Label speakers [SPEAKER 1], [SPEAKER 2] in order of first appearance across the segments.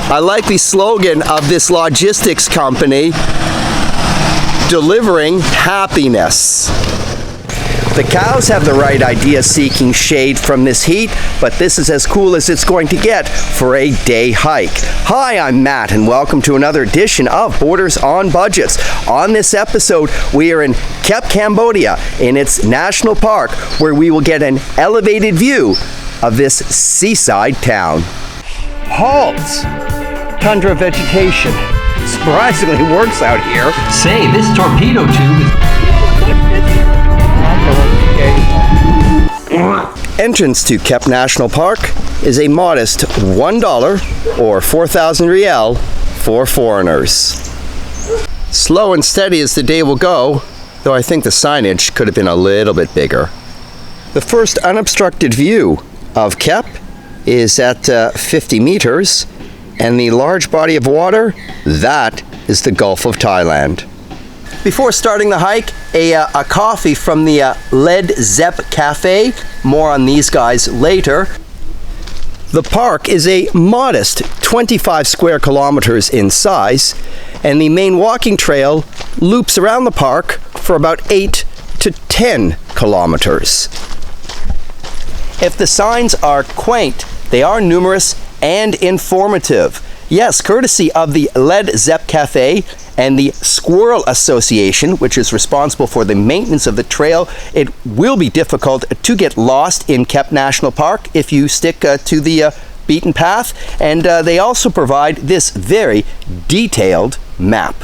[SPEAKER 1] I like the slogan of this logistics company, delivering happiness. The cows have the right idea seeking shade from this heat, but this is as cool as it's going to get for a day hike. Hi, I'm Matt, and welcome to another edition of Borders on Budgets. On this episode, we are in Kep, Cambodia, in its national park, where we will get an elevated view of this seaside town. Halt! Tundra vegetation. Surprisingly works out here.
[SPEAKER 2] Say, this torpedo tube is...
[SPEAKER 1] Entrance to Kep National Park is a modest $1 or 4,000 riel for foreigners. Slow and steady as the day will go, though I think the signage could have been a little bit bigger. The first unobstructed view of Kep is at 50 meters, and the large body of water, that is the Gulf of Thailand. Before starting the hike, a coffee from the Led Zep Cafe. More on these guys later. The park is a modest 25 square kilometers in size, and the main walking trail loops around the park for about 8 to 10 kilometers. If the signs are quaint, they are numerous and informative. Yes, courtesy of the Led Zep Cafe and the Squirrel Association, which is responsible for the maintenance of the trail, it will be difficult to get lost in Kep National Park if you stick to the beaten path, and they also provide this very detailed map.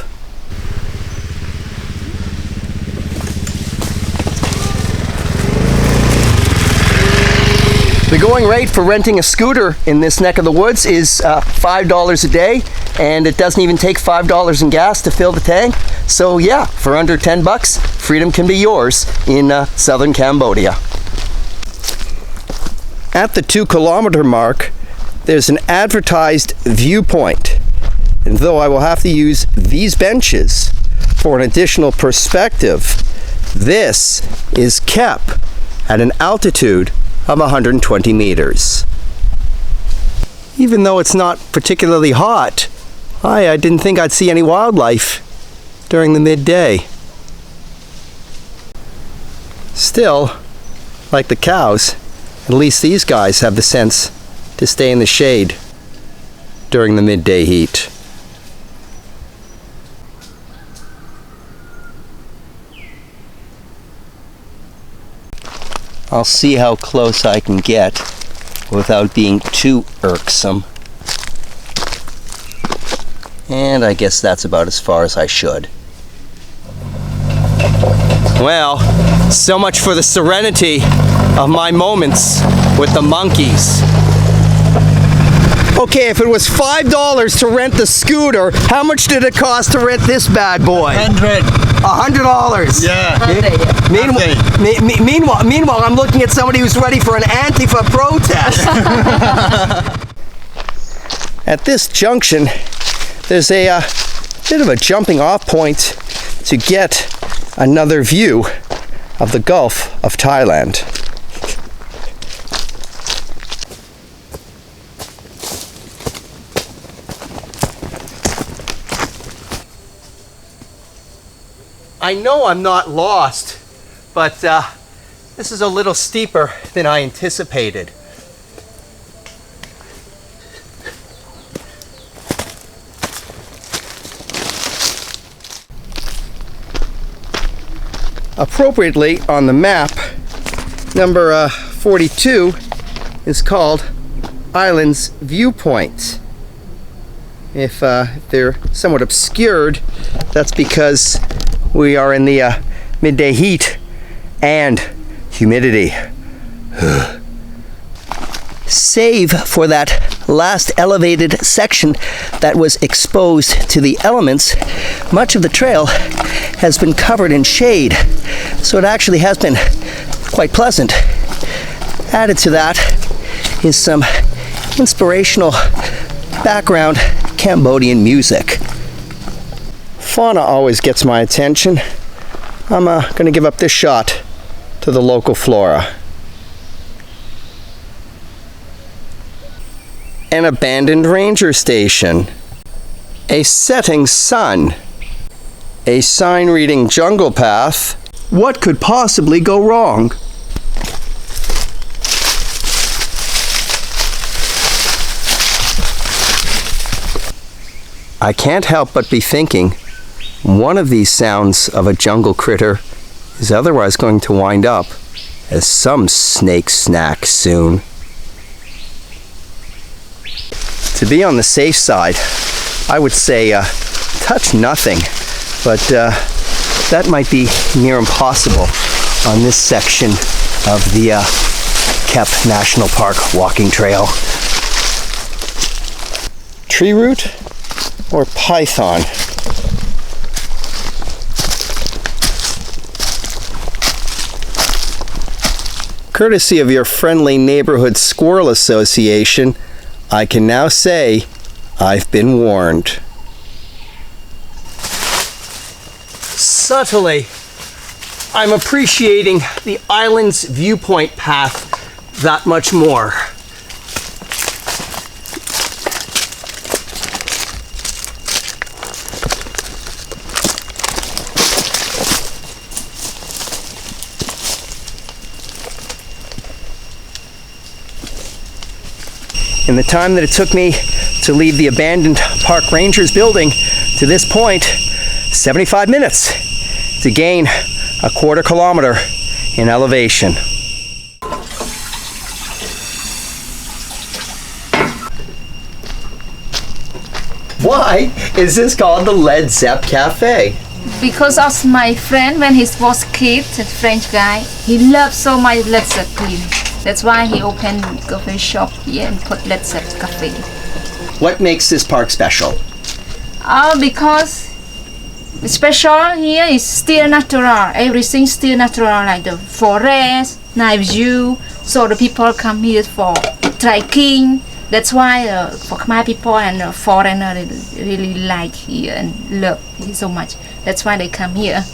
[SPEAKER 1] The going rate for renting a scooter in this neck of the woods is $5 a day, and it doesn't even take $5 in gas to fill the tank. So yeah, for under 10 bucks, freedom can be yours in southern Cambodia. At the 2-kilometer mark, there's an advertised viewpoint. And though I will have to use these benches for an additional perspective, this is Kep at an altitude of 120 meters. Even though it's not particularly hot, I didn't think I'd see any wildlife during the midday. Still, like the cows, at least these guys have the sense to stay in the shade during the midday heat. I'll see how close I can get without being too irksome. And I guess that's about as far as I should. Well, so much for the serenity of my moments with the monkeys. Okay, if it was $5 to rent the scooter, how much did it cost to rent this bad boy? $100.
[SPEAKER 3] Yeah.
[SPEAKER 1] Meanwhile, I'm looking at somebody who's ready for an Antifa protest. At this junction, there's a bit of a jumping off point to get another view of the Gulf of Thailand. I know I'm not lost, but this is a little steeper than I anticipated. Appropriately on the map, number 42 is called Islands Viewpoint. If they're somewhat obscured, that's because we are in the midday heat and humidity. Save for that last elevated section that was exposed to the elements, much of the trail has been covered in shade, so it actually has been quite pleasant. Added to that is some inspirational background Cambodian music. Fauna always gets my attention. I'm going to give up this shot to the local flora. An abandoned ranger station. A setting sun. A sign reading jungle path. What could possibly go wrong? I can't help but be thinking, one of these sounds of a jungle critter is otherwise going to wind up as some snake snack soon. To be on the safe side, I would say touch nothing, but that might be near impossible on this section of the Kep National Park walking trail. Tree root or python? Courtesy of your friendly neighborhood squirrel association, I can now say I've been warned. Subtly, I'm appreciating the island's viewpoint path that much more. In the time that it took me to leave the abandoned Park Rangers building to this point, 75 minutes to gain a quarter kilometer in elevation. Why is this called the Led Zep Cafe?
[SPEAKER 3] Because of my friend, when he was a kid, a French guy, he loved so much Led Zep clean. That's why he opened a coffee shop here and put Led Zep Cafe.
[SPEAKER 1] What makes this park special?
[SPEAKER 3] Because the special here is still natural. Everything still natural, like the forest, nice view. So the people come here for trekking. That's why for Khmer people and foreigner really like here and love it so much. That's why they come here.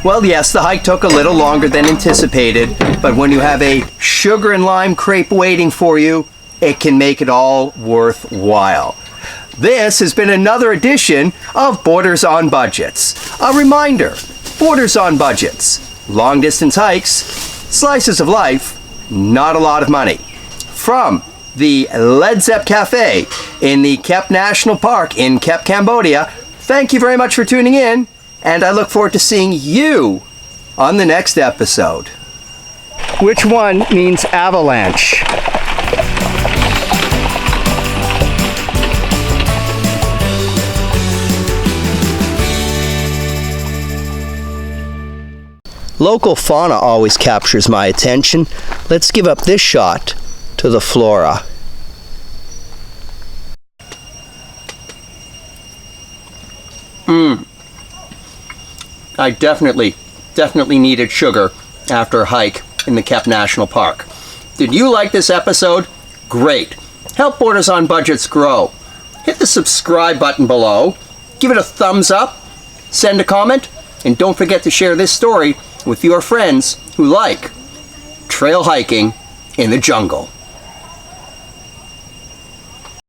[SPEAKER 1] Well, yes, the hike took a little longer than anticipated, but when you have a sugar and lime crepe waiting for you, it can make it all worthwhile. This has been another edition of Borders on Budgets. A reminder, Borders on Budgets, long distance hikes, slices of life, not a lot of money. From the Led Zep Cafe in the Kep National Park in Kep, Cambodia, thank you very much for tuning in. And I look forward to seeing you on the next episode. Which one means avalanche? Local fauna always captures my attention. Let's give up this shot to the flora. I definitely needed sugar after a hike in the Kep National Park. Did you like this episode? Great. Help Borders on Budgets grow. Hit the subscribe button below, give it a thumbs up, send a comment, and don't forget to share this story with your friends who like trail hiking in the jungle.